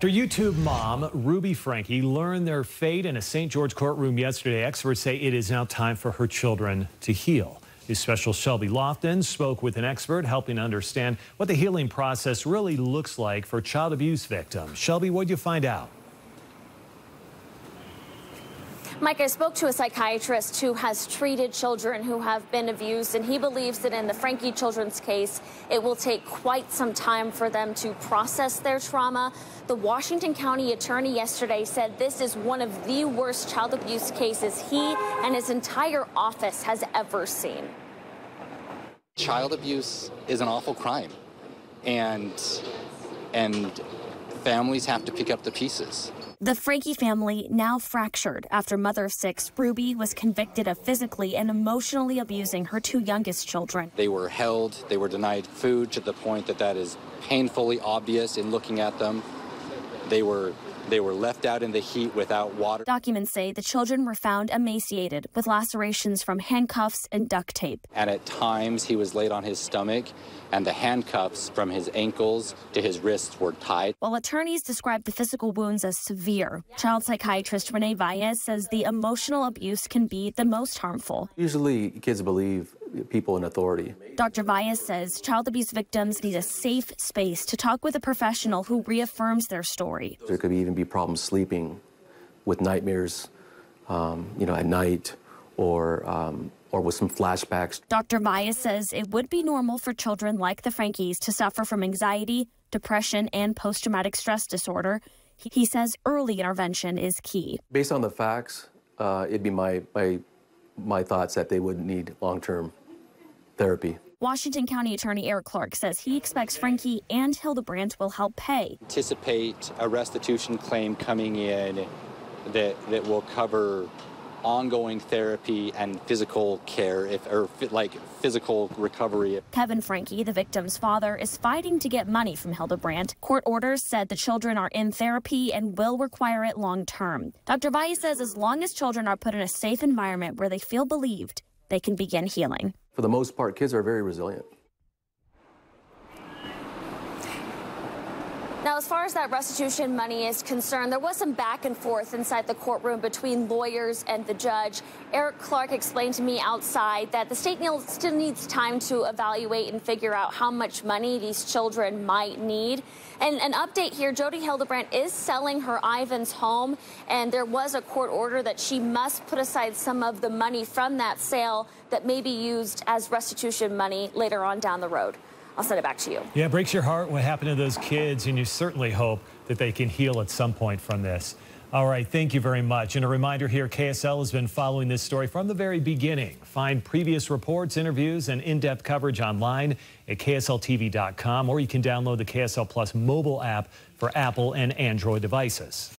After YouTube mom Ruby Franke learned their fate in a St. George courtroom yesterday, experts say it is now time for her children to heal. News special Shelby Lofton spoke with an expert helping understand what the healing process really looks like for child abuse victims. Shelby, what did you find out? Mike, I spoke to a psychiatrist who has treated children who have been abused, and he believes that in the Franke children's case, it will take quite some time for them to process their trauma. The Washington County attorney yesterday said this is one of the worst child abuse cases he and his entire office has ever seen. Child abuse is an awful crime, and families have to pick up the pieces. The Franke family now fractured after mother of six, Ruby, was convicted of physically and emotionally abusing her two youngest children. They were held, they were denied food to the point that is painfully obvious in looking at them. They were left out in the heat without water. Documents say the children were found emaciated with lacerations from handcuffs and duct tape. And at times he was laid on his stomach, and the handcuffs from his ankles to his wrists were tied. While attorneys describe the physical wounds as severe, child psychiatrist Renee Valles says the emotional abuse can be the most harmful. Usually kids believe people in authority. Dr. Valles says child abuse victims need a safe space to talk with a professional who reaffirms their story. There could even be problems sleeping with nightmares, at night, or with some flashbacks. Dr. Valles says it would be normal for children like the Frankes to suffer from anxiety, depression, and post-traumatic stress disorder. He says early intervention is key. Based on the facts, it'd be my thoughts that they would need long-term therapy. Washington County Attorney Eric Clark says he expects Franke and Hildebrandt will help pay. Anticipate a restitution claim coming in that will cover ongoing therapy and physical care, physical recovery. Kevin Franke, the victim's father, is fighting to get money from Hildebrandt. Court orders said the children are in therapy and will require it long term. Dr. Valles says as long as children are put in a safe environment where they feel believed, they can begin healing. For the most part, kids are very resilient. Now, as far as that restitution money is concerned, there was some back and forth inside the courtroom between lawyers and the judge. Eric Clark explained to me outside that the state still needs time to evaluate and figure out how much money these children might need. And an update here, Jodi Hildebrandt is selling her Ivans home, and there was a court order that she must put aside some of the money from that sale that may be used as restitution money later on down the road. I'll send it back to you. Yeah, it breaks your heart what happened to those kids, and you certainly hope that they can heal at some point from this. All right, thank you very much. And a reminder here, KSL has been following this story from the very beginning. Find previous reports, interviews, and in-depth coverage online at ksltv.com, or you can download the KSL Plus mobile app for Apple and Android devices.